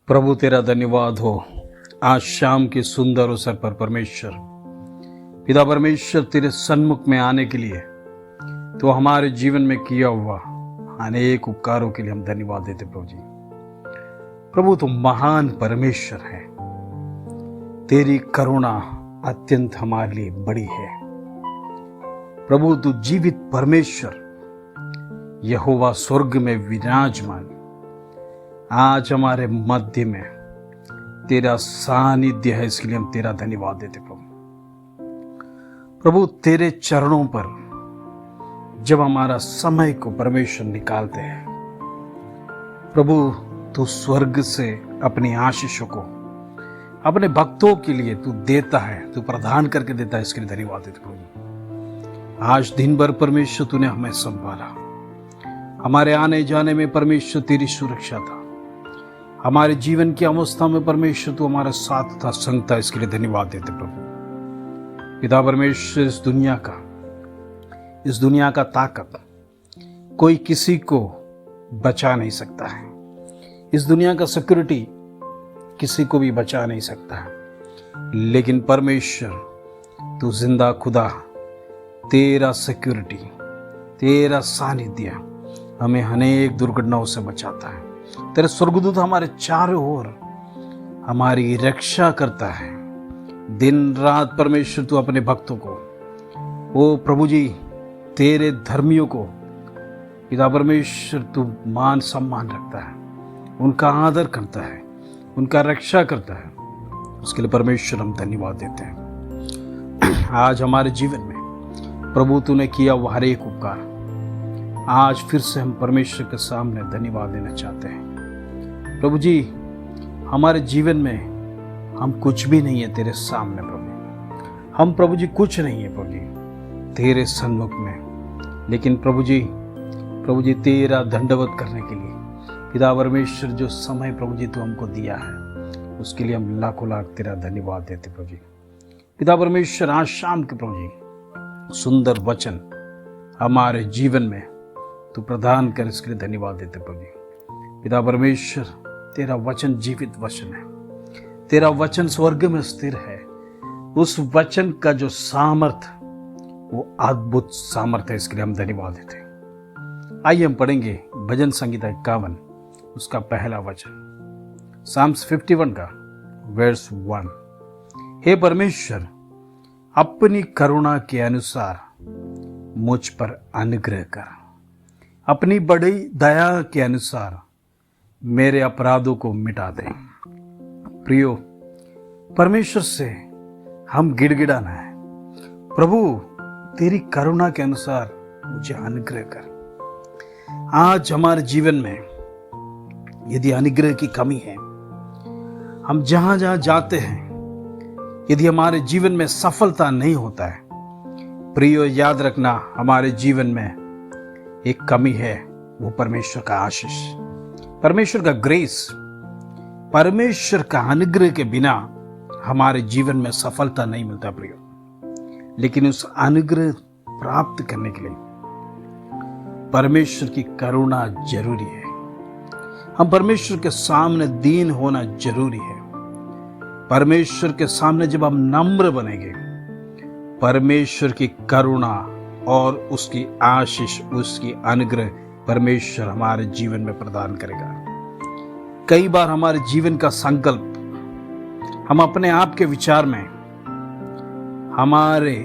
प्रभु तेरा धन्यवाद हो आज शाम के सुंदर अवसर पर परमेश्वर पिता परमेश्वर तेरे सन्मुख में आने के लिए तो हमारे जीवन में किया हुआ अनेक उपकारों के लिए हम धन्यवाद देते प्रभु जी। प्रभु तुम महान परमेश्वर है, तेरी करुणा अत्यंत हमारे लिए बड़ी है। प्रभु तू जीवित परमेश्वर यहोवा स्वर्ग में विराजमान आज हमारे मध्य में तेरा सानिध्य है, इसके लिए हम तेरा धन्यवाद देते प्रभु। प्रभु तेरे चरणों पर जब हमारा समय को परमेश्वर निकालते हैं, प्रभु तू स्वर्ग से अपनी आशीषों को अपने भक्तों के लिए तू देता है, तू प्रदान करके देता है, इसके लिए धन्यवाद देते प्रभु। आज दिन भर परमेश्वर तूने हमें संभाला, हमारे आने जाने में परमेश्वर तेरी सुरक्षा था, हमारे जीवन की अवस्था में परमेश्वर तू हमारे साथ था, संग था, इसके लिए धन्यवाद देते प्रभु। पिता परमेश्वर इस दुनिया का ताकत कोई किसी को बचा नहीं सकता है, इस दुनिया का सिक्योरिटी किसी को भी बचा नहीं सकता है, लेकिन परमेश्वर तू जिंदा खुदा, तेरा सिक्योरिटी, तेरा सानिध्य हमें अनेक दुर्घटनाओं से बचाता है। तेरे स्वर्गदूत हमारे चारों ओर हमारी रक्षा करता है। दिन रात परमेश्वर तू अपने भक्तों को, ओ प्रभु जी, तेरे धर्मियों को पिता परमेश्वर तू मान सम्मान रखता है, उनका आदर करता है, उनका रक्षा करता है, उसके लिए परमेश्वर हम धन्यवाद देते हैं। आज हमारे जीवन में प्रभु तूने किया वो हर एक उपकार आज फिर से हम परमेश्वर के सामने धन्यवाद देना चाहते हैं। प्रभु जी, हमारे जीवन में हम कुछ भी नहीं है तेरे सामने प्रभु, हम प्रभु जी कुछ नहीं है प्रभु जी तेरे सन्मुख में, लेकिन प्रभु जी तेरा दंडवत करने के लिए पिता परमेश्वर जो समय प्रभु जी तू हमको दिया है, उसके लिए हम लाखों लाख तेरा धन्यवाद देते प्रभु जी। पिता परमेश्वर आज शाम के प्रभु जी सुंदर वचन हमारे जीवन में तू प्रदान कर, इसके लिए धन्यवाद देते प्रभु जी। पिता परमेश्वर तेरा वचन जीवित वचन है, तेरा वचन स्वर्ग में स्थिर है, उस वचन का जो सामर्थ वो अद्भुत सामर्थ है, इसके लिए हम धन्यवाद देते हैं। आइए हम पढ़ेंगे भजन संगीता 51 उसका पहला वचन, साम्स 51 का वर्स 1। हे परमेश्वर, अपनी करुणा के अनुसार मुझ पर अनुग्रह कर, अपनी बड़ी दया के अनुसार मेरे अपराधों को मिटा दे। प्रियो, परमेश्वर से हम गिड़गिड़ाना है, प्रभु तेरी करुणा के अनुसार मुझे अनुग्रह कर। आज हमारे जीवन में यदि अनुग्रह की कमी है, हम जहां जहां जाते हैं यदि हमारे जीवन में सफलता नहीं होता है, प्रियो याद रखना हमारे जीवन में एक कमी है, वो परमेश्वर का आशीष, परमेश्वर का ग्रेस, परमेश्वर का अनुग्रह के बिना हमारे जीवन में सफलता नहीं मिलता प्रियो। लेकिन उस अनुग्रह प्राप्त करने के लिए परमेश्वर की करुणा जरूरी है, हम परमेश्वर के सामने दीन होना जरूरी है। परमेश्वर के सामने जब हम नम्र बनेंगे, परमेश्वर की करुणा और उसकी आशीष, उसकी अनुग्रह परमेश्वर हमारे जीवन में प्रदान करेगा। कई बार हमारे जीवन का संकल्प हम अपने आप के विचार में, हमारे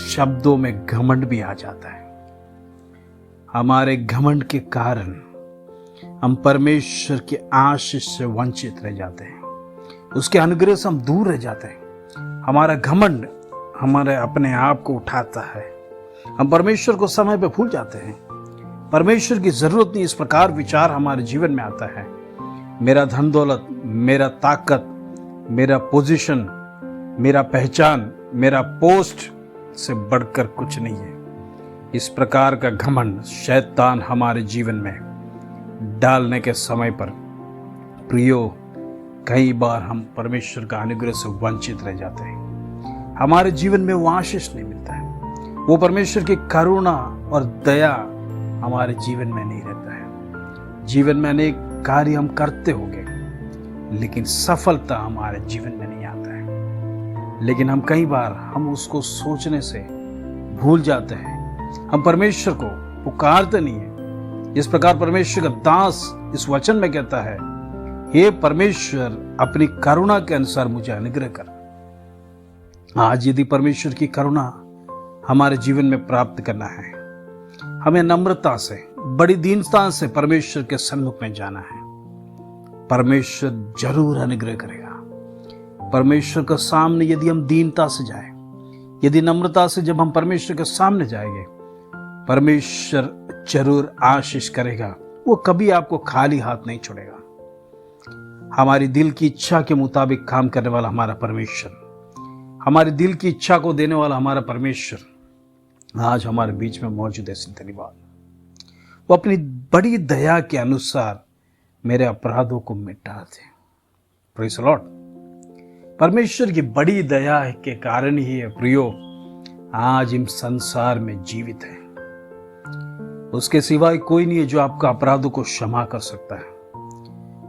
शब्दों में घमंड भी आ जाता है, हमारे घमंड के कारण हम परमेश्वर के आशीष से वंचित रह जाते हैं, उसके अनुग्रह से हम दूर रह जाते हैं। हमारा घमंड हमारे अपने आप को उठाता है, हम परमेश्वर को समय पे भूल जाते हैं, परमेश्वर की जरूरत नहीं, इस प्रकार विचार हमारे जीवन में आता है। मेरा धन दौलत, मेरा ताकत, मेरा पोजीशन, मेरा पहचान, मेरा पोस्ट से बढ़कर कुछ नहीं है। इस प्रकार का घमंड शैतान हमारे जीवन में डालने के समय पर प्रियो कई बार हम परमेश्वर का अनुग्रह से वंचित रह जाते हैं, हमारे जीवन में वो आशीष नहीं मिलता है, वो परमेश्वर की करुणा और दया हमारे जीवन में नहीं रहता है। जीवन में अनेक कार्य हम करते होंगे, लेकिन सफलता हमारे जीवन में नहीं आता है। लेकिन हम कई बार उसको सोचने से भूल जाते हैं। हम परमेश्वर को पुकारते नहीं है। जिस प्रकार परमेश्वर का दास इस वचन में कहता है, हे परमेश्वर अपनी करुणा के अनुसार मुझे अनुग्रह कर। आज यदि परमेश्वर की करुणा हमारे जीवन में प्राप्त करना है, हमें नम्रता से, बड़ी दीनता से परमेश्वर के सन्मुख में जाना है। परमेश्वर जरूर अनुग्रह करेगा। परमेश्वर के सामने यदि हम दीनता से जाए, यदि नम्रता से जब हम परमेश्वर के सामने जाएंगे, परमेश्वर जरूर आशीष करेगा। वो कभी आपको खाली हाथ नहीं छोड़ेगा। हमारी दिल की इच्छा के मुताबिक काम करने वाला हमारा परमेश्वर, हमारी दिल की इच्छा को देने वाला हमारा परमेश्वर आज हमारे बीच में मौजूद है। धन्यवाद। वो अपनी बड़ी दया के अनुसार मेरे अपराधों को मिटा दे। Praise the Lord. परमेश्वर की बड़ी दया के कारण ही है प्रियो आज हम संसार में जीवित हैं। उसके सिवाय कोई नहीं है जो आपका अपराधों को क्षमा कर सकता है।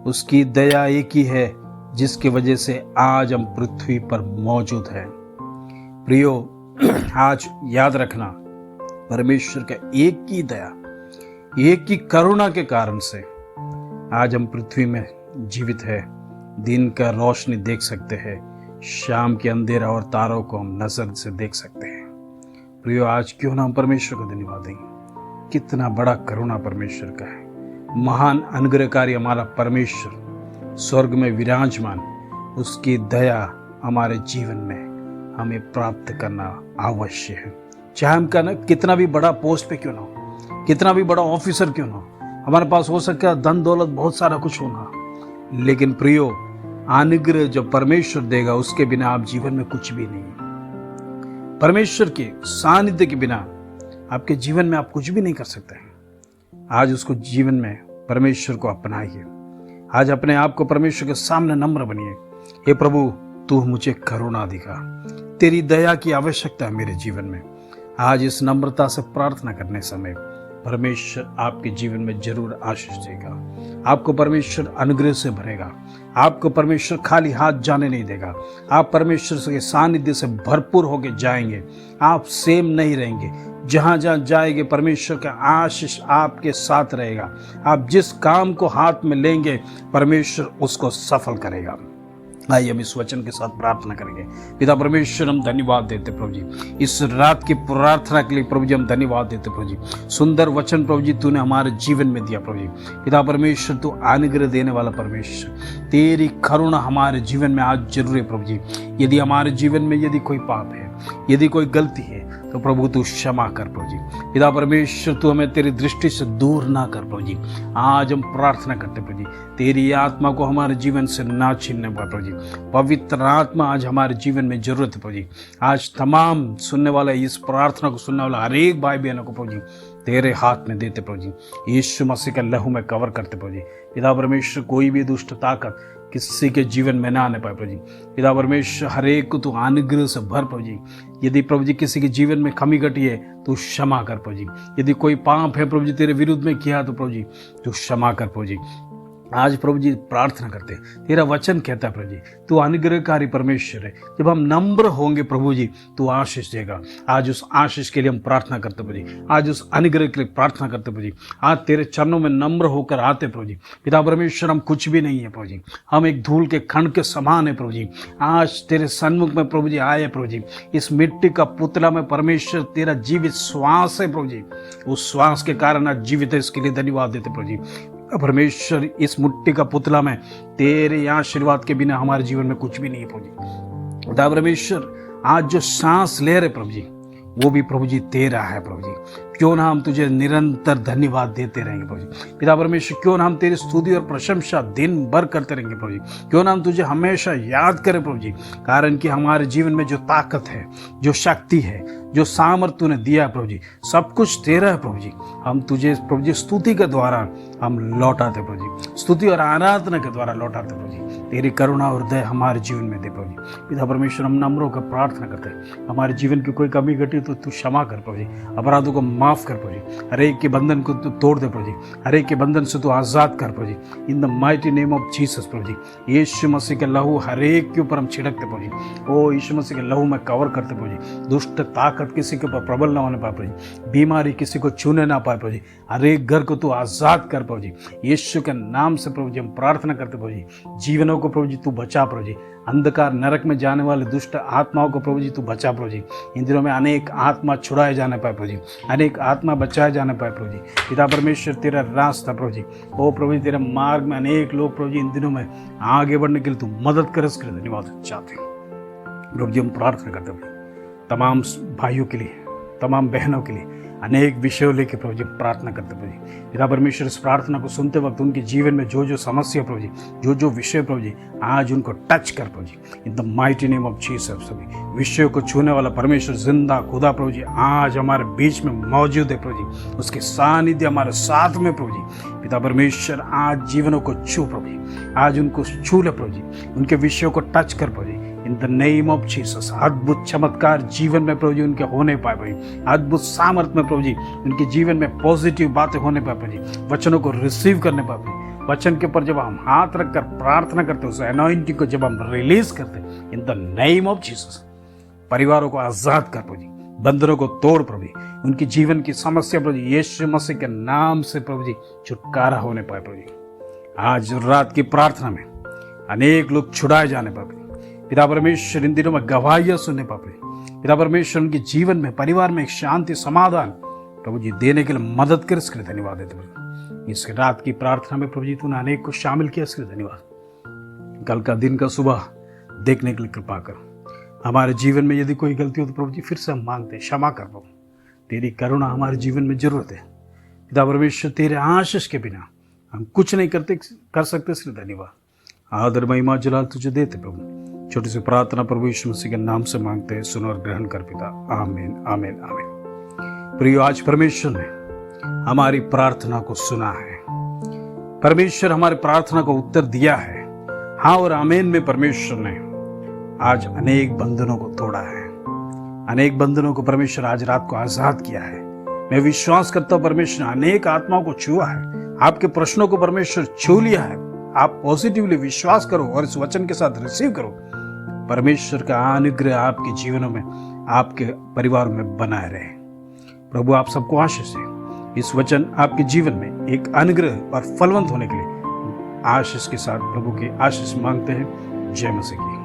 उसकी दया एक ही है जिसकी वजह से आज हम पृथ्वी पर मौजूद हैं। प्रियो, आज याद रखना, परमेश्वर का एक ही दया, एक ही करुणा के कारण से आज हम पृथ्वी में जीवित है। दिन का रोशनी देख सकते हैं, शाम के अंधेरा और तारों को हम नजर से देख सकते हैं। प्रियो, आज क्यों ना हम परमेश्वर को धन्यवाद दें। कितना बड़ा करुणा परमेश्वर का है। महान अनुग्रहकारी हमारा परमेश्वर स्वर्ग में विराजमान, उसकी दया हमारे जीवन में हमें प्राप्त करना आवश्यक है। चाहे हम कितना भी बड़ा पोस्ट पे क्यों ना हो, कितना भी बड़ा ऑफिसर क्यों ना हो, हमारे पास हो सकता है धन दौलत बहुत सारा कुछ होना, लेकिन प्रियो अनुग्रह जो परमेश्वर देगा उसके बिना आप जीवन में कुछ भी नहीं। परमेश्वर के सानिध्य के बिना आपके जीवन में आप कुछ भी नहीं कर सकते हैं। आज उसको जीवन में परमेश्वर को अपनाइए। आज अपने आप को परमेश्वर के सामने नम्र बनिए। हे प्रभु, तू मुझे करुणा दिखा। तेरी दया की आवश्यकता है मेरे जीवन में। आज इस नम्रता से प्रार्थना करने समय परमेश्वर आपके जीवन में जरूर आशीष देगा। आपको परमेश्वर अनुग्रह से भरेगा। आपको परमेश्वर खाली हाथ जाने नहीं देगा। आप परमेश्वर के सानिध्य से भरपूर होकर जाएंगे। आप सेम नहीं रहेंगे। जहाँ जहाँ जाएंगे परमेश्वर का आशीष आपके साथ रहेगा। आप जिस काम को हाथ में लेंगे परमेश्वर उसको सफल करेगा। आइए हम इस वचन के साथ प्रार्थना करेंगे। पिता परमेश्वर, हम धन्यवाद देते प्रभु जी इस रात की प्रार्थना के लिए। प्रभु जी हम धन्यवाद देते प्रभु जी। सुंदर वचन प्रभु जी तूने हमारे जीवन में दिया प्रभु जी। पिता परमेश्वर, तू अनुग्रह देने वाला परमेश्वर, तेरी करुणा हमारे जीवन में आज जरूर है प्रभु जी। यदि हमारे जीवन में यदि कोई पाप है, यदि कोई गलती है, तो प्रभु तू क्षमा कर प्रभु जी। पिता परमेश्वर, तू हमें तेरी दृष्टि से दूर ना कर प्रभु जी। आज हम प्रार्थना करते प्रभु जी, तेरी आत्मा को हमारे जीवन से ना छीनने पाए प्रभु जी। पवित्र आत्मा आज हमारे जीवन में जरूरत है प्रभु जी। आज तमाम सुनने वाला, इस प्रार्थना को सुनने वाला हर एक भाई बहनों को प्रभु जी तेरे हाथ में देते प्रभु जी। यीशु मसीह का लहू में कवर करते प्रभु जी। पिता परमेश्वर, कोई भी दुष्ट ताकत किसी के जीवन में ना आने पाए प्रभु जी। पिता परमेश्वर, हर एक को तू अनुग्रह से भर प्रभु जी। यदि प्रभु जी किसी के जीवन में कमी घटी है तो क्षमा कर प्रभु जी। यदि कोई पाप है प्रभु जी तेरे विरुद्ध में किया तो प्रभु जी तू क्षमा कर प्रभु जी। आज प्रभु जी प्रार्थना करते, तेरा वचन कहता है प्रभु जी तू अनुग्रहकारी परमेश्वर है। जब हम नम्र होंगे प्रभु जी तू आशीष देगा। आज उस आशीष के लिए हम प्रार्थना करते प्रभु जी। आज उस अनुग्रह के लिए प्रार्थना करते प्रभु जी। आज तेरे चरणों में नम्र होकर आते प्रभु जी। पिता परमेश्वर, हम कुछ भी नहीं है प्रभु जी, हम एक धूल के खंड के समान है प्रभु जी। आज तेरे सन्मुख में प्रभु जी आए प्रभु जी। इस मिट्टी का पुतला में परमेश्वर तेरा जीवित श्वास है प्रभु जी। उस श्वास के कारण आज जीवित है, इसके लिए धन्यवाद देते प्रभु जी। परमेश्वर, इस मिट्टी का पुतला में तेरे आशीर्वाद के बिना हमारे जीवन में कुछ भी नहीं है प्रभु जी। पिता परमेश्वर, आज जो सांस ले रहे प्रभु जी वो भी प्रभु जी तेरा है प्रभु जी। क्यों ना हम तुझे निरंतर धन्यवाद देते रहेंगे प्रभु जी। पिता परमेश्वर, क्यों ना हम तेरी स्तुति और प्रशंसा दिन भर करते रहेंगे प्रभु जी। क्यों ना हम तुझे हमेशा याद करें प्रभु जी, कारण कि हमारे जीवन में जो ताकत है, जो शक्ति है, जो सामर्थ तूने दिया है प्रभु जी, सब कुछ तेरा है प्रभु जी। हम तुझे प्रभु जी स्तुति के द्वारा हम लौटाते प्रभु जी, स्तुति और आराधना के द्वारा लौटाते प्रभु जी। तेरी करुणा और दया हमारे जीवन में दे प्रभु जी। पिता परमेश्वर, हम नम्र होकर प्रार्थना करते हैं, हमारे जीवन की कोई कमी घटी तो तू क्षमा कर प्रभु जी, अपराधों को माफ कर प्रभु जी, हर एक के बंधन को तू तोड़ दे प्रभु जी, हर एक के बंधन से तू आज़ाद कर प्रभु जी, in the mighty name of Jesus प्रभु जी। यीशु मसीह के लहू हर एक के ऊपर हम छिड़कते प्रभु जी। ओ यीशु मसीह के लहू में कवर करते प्रभु जी। दुष्ट ताकत किसी के ऊपर प्रबल ना होने पाए प्रभु जी, बीमारी किसी को छूने ना पाए प्रभु जी, हर एक घर को तू आज़ाद कर प्रभु जी। यीशु के नाम से प्रभु जी हम प्रार्थना करते प्रभु जी। जीवनों को प्रभु जी तू बचा प्रभु जी, अंधकार नरक में जाने वाले दुष्ट आत्माओं को प्रभु जी तू बचा प्रभु जी। इन दिनों में अनेक आत्मा छुड़ाए जाने पाए प्रभु जी, अनेक आत्मा बचाए जाने पाए प्रभु जी। पिता परमेश्वर, तेरा रास्ता प्रभु जी, ओ प्रभु जी, तेरे मार्ग में अनेक लोग प्रभु जी इन दिनों में आगे बढ़ने के लिए तू मदद कर, इसके लिए धन्यवाद चाहते हैं प्रभु जी। हम प्रार्थना करते हैं तमाम भाइयों के लिए, तमाम बहनों के लिए, अनेक विषयों लेके प्रभु जी प्रार्थना करते प्रभु जी। पिता परमेश्वर, इस प्रार्थना को सुनते वक्त उनके जीवन में जो जो समस्या प्रभु जी, जो विषय प्रभु जी, आज उनको टच कर प्रभु जी, in the mighty name of Jesus. सभी विषयों को छूने वाला परमेश्वर जिंदा खुदा प्रभु जी आज हमारे बीच में मौजूद है प्रभु जी, उसके सानिध्य हमारे साथ में प्रभु जी। पिता परमेश्वर, आज जीवनों को छू प्रभु जी, आज उनको छू ले प्रभु जी, उनके विषयों को टच कर प्रभु जी, in the name of Jesus. अद्भुत चमत्कार जीवन में प्रभु जी उनके होने पाए प्रभु जी, अद्भुत सामर्थ में प्रभु जी उनके जीवन में पॉजिटिव बातें होने पाए प्रभु जी, वचनों को रिसीव करने पाए प्रभु जी। वचन के ऊपर जब हम हाथ रखकर प्रार्थना करते हैं, उस अनॉइंटिंग को जब हम रिलीज करते हैं, इन द नेम ऑफ जीसस, परिवारों को आजाद कर प्रभु जी, बंधनों को तोड़ प्रभु जी, उनकी जीवन की समस्या प्रभु जी यीशु मसीह के नाम से प्रभु जी छुटकारा होने पाए प्रभु जी। आज रात की प्रार्थना में अनेक लोग छुड़ाए जाने पाए। पिता परमेश्वर, इन दिनों में गवाहियां सुनने पाए। पिता परमेश्वर, उनके जीवन में, परिवार में एक शांति, समाधान प्रभु जी देने के लिए मदद कर, इसके लिए धन्यवाद देते प्रभु। इस रात की प्रार्थना में प्रभु जी तूने अनेक को शामिल किया, इसके लिए धन्यवाद। कल का दिन का सुबह देखने के लिए कृपा कर। हमारे जीवन में यदि कोई गलती हो तो प्रभु जी फिर से हम मांगते हैं, क्षमा कर प्रभु। तेरी करुणा हमारे जीवन में जरूरत है पिता परमेश्वर, तेरे आशीष के बिना हम कुछ नहीं कर सकते, इसलिए धन्यवाद। आदर महिमा जलाल तुझे देते प्रभु। छोटी सी प्रार्थना प्रभु यीशु मसीह के नाम से मांगते हैं, सुन और ग्रहण कर पिता। आमीन आमीन आमीन। प्रियो, आज परमेश्वर ने हमारी प्रार्थना को सुना है, परमेश्वर हमारी प्रार्थना को उत्तर दिया है। हाँ और आमीन में परमेश्वर ने आज अनेक बंधनों को तोड़ा है, अनेक बंधनों को परमेश्वर आज रात को आजाद किया है। मैं विश्वास करता हूं परमेश्वर ने अनेक आत्माओं को छुआ है, आपके प्रश्नों को परमेश्वर छू लिया है। आप पॉजिटिवली विश्वास करो और इस वचन के साथ रिसीव करो। परमेश्वर का अनुग्रह आपके जीवनों में, आपके परिवार में बनाए रहे। प्रभु आप सबको आशीष दे। इस वचन आपके जीवन में एक अनुग्रह और फलवंत होने के लिए आशीष के साथ प्रभु की आशीष मांगते हैं। जय मसीह की।